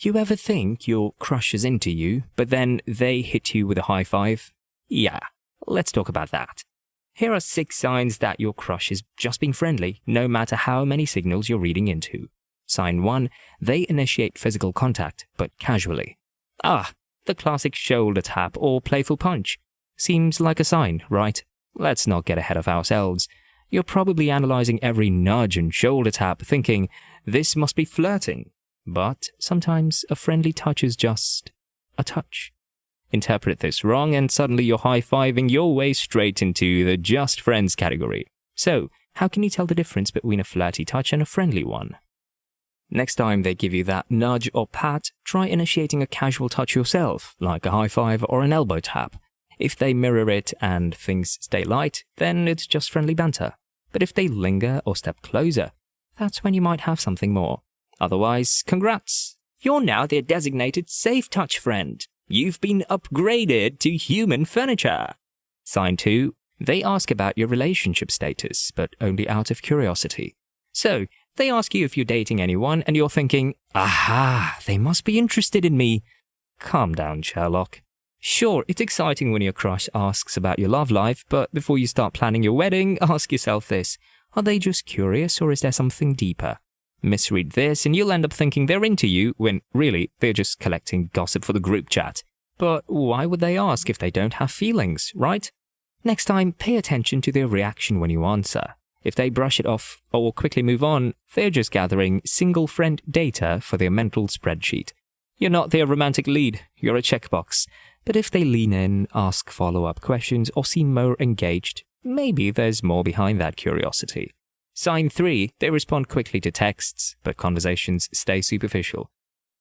You ever think your crush is into you, but then they hit you with a high five? Yeah, let's talk about that. Here are 6 signs that your crush is just being friendly, no matter how many signals you're reading into. Sign 1, they initiate physical contact, but casually. The classic shoulder tap or playful punch. Seems like a sign, right? Let's not get ahead of ourselves. You're probably analyzing every nudge and shoulder tap, thinking, this must be flirting. But sometimes a friendly touch is just a touch. Interpret this wrong and suddenly you're high-fiving your way straight into the just friends category. So, how can you tell the difference between a flirty touch and a friendly one? Next time they give you that nudge or pat, try initiating a casual touch yourself, like a high five or an elbow tap. If they mirror it and things stay light, then it's just friendly banter. But if they linger or step closer, that's when you might have something more. Otherwise, congrats! You're now their designated safe touch friend. You've been upgraded to human furniture. Sign 2. They ask about your relationship status, but only out of curiosity. So, they ask you if you're dating anyone, and you're thinking, aha, they must be interested in me. Calm down, Sherlock. Sure, it's exciting when your crush asks about your love life, but before you start planning your wedding, ask yourself this. Are they just curious, or is there something deeper? Misread this, and you'll end up thinking they're into you, when really, they're just collecting gossip for the group chat. But why would they ask if they don't have feelings, right? Next time, pay attention to their reaction when you answer. If they brush it off or quickly move on, they're just gathering single friend data for their mental spreadsheet. You're not their romantic lead, you're a checkbox. But if they lean in, ask follow-up questions, or seem more engaged, maybe there's more behind that curiosity. Sign 3, they respond quickly to texts, but conversations stay superficial.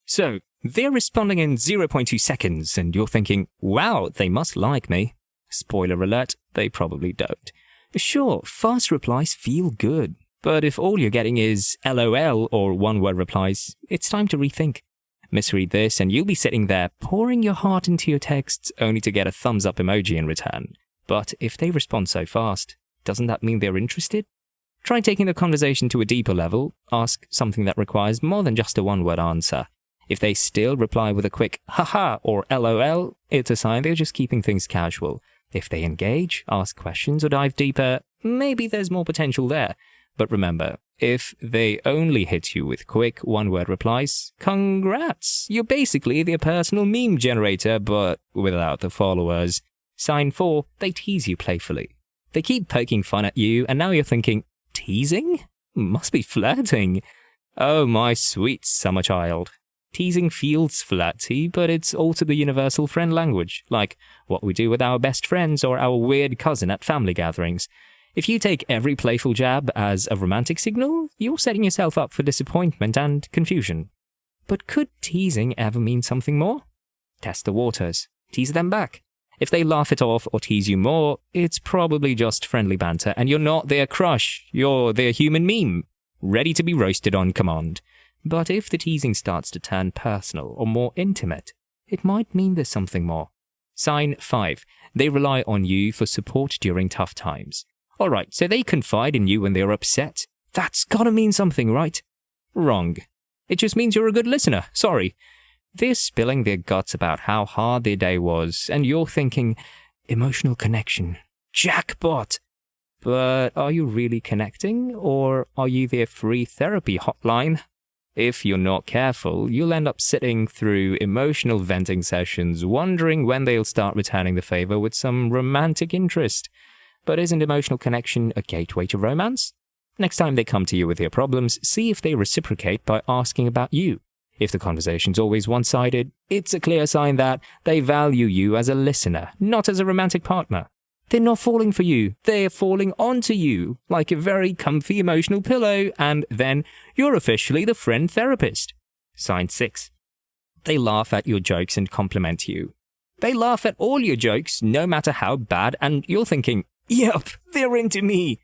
So, they're responding in 0.2 seconds, and you're thinking, wow, they must like me. Spoiler alert, they probably don't. Sure, fast replies feel good, but if all you're getting is LOL or one-word replies, it's time to rethink. Misread this, and you'll be sitting there pouring your heart into your texts only to get a thumbs-up emoji in return. But if they respond so fast, doesn't that mean they're interested? Try taking the conversation to a deeper level. Ask something that requires more than just a one-word answer. If they still reply with a quick haha or LOL, it's a sign they're just keeping things casual. If they engage, ask questions, or dive deeper, maybe there's more potential there. But remember, if they only hit you with quick one-word replies, congrats! You're basically their personal meme generator, but without the followers. Sign 4, they tease you playfully. They keep poking fun at you, and now you're thinking, teasing? Must be flirting. Oh, my sweet summer child. Teasing feels flirty, but it's also the universal friend language, like what we do with our best friends or our weird cousin at family gatherings. If you take every playful jab as a romantic signal, you're setting yourself up for disappointment and confusion. But could teasing ever mean something more? Test the waters. Tease them back. If they laugh it off or tease you more, it's probably just friendly banter, and you're not their crush, you're their human meme, ready to be roasted on command. But if the teasing starts to turn personal or more intimate, it might mean there's something more. Sign 5. They rely on you for support during tough times. Alright, so they confide in you when they're upset. That's gotta mean something, right? Wrong. It just means you're a good listener, sorry. They're spilling their guts about how hard their day was, and you're thinking, emotional connection. Jackpot! But are you really connecting, or are you their free therapy hotline? If you're not careful, you'll end up sitting through emotional venting sessions, wondering when they'll start returning the favor with some romantic interest. But isn't emotional connection a gateway to romance? Next time they come to you with their problems, see if they reciprocate by asking about you. If the conversation's always one-sided, it's a clear sign that they value you as a listener, not as a romantic partner. They're not falling for you, they're falling onto you, like a very comfy emotional pillow, and then you're officially the friend therapist. Sign 6. They laugh at your jokes and compliment you. They laugh at all your jokes, no matter how bad, and you're thinking, yep, they're into me.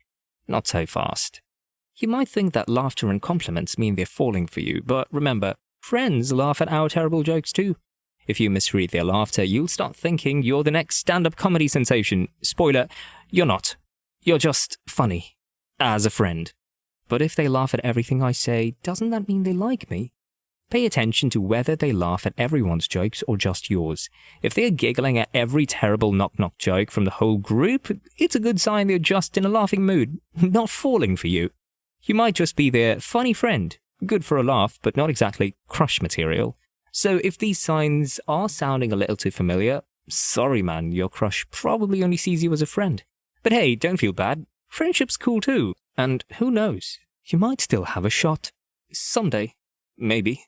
Not so fast. You might think that laughter and compliments mean they're falling for you, but remember, friends laugh at our terrible jokes too. If you misread their laughter, you'll start thinking you're the next stand-up comedy sensation. Spoiler, you're not. You're just funny. As a friend. But if they laugh at everything I say, doesn't that mean they like me? Pay attention to whether they laugh at everyone's jokes or just yours. If they are giggling at every terrible knock-knock joke from the whole group, it's a good sign they're just in a laughing mood, not falling for you. You might just be their funny friend, good for a laugh, but not exactly crush material. So if these signs are sounding a little too familiar, sorry man, your crush probably only sees you as a friend. But hey, don't feel bad. Friendship's cool too. And who knows, you might still have a shot. Someday. Maybe.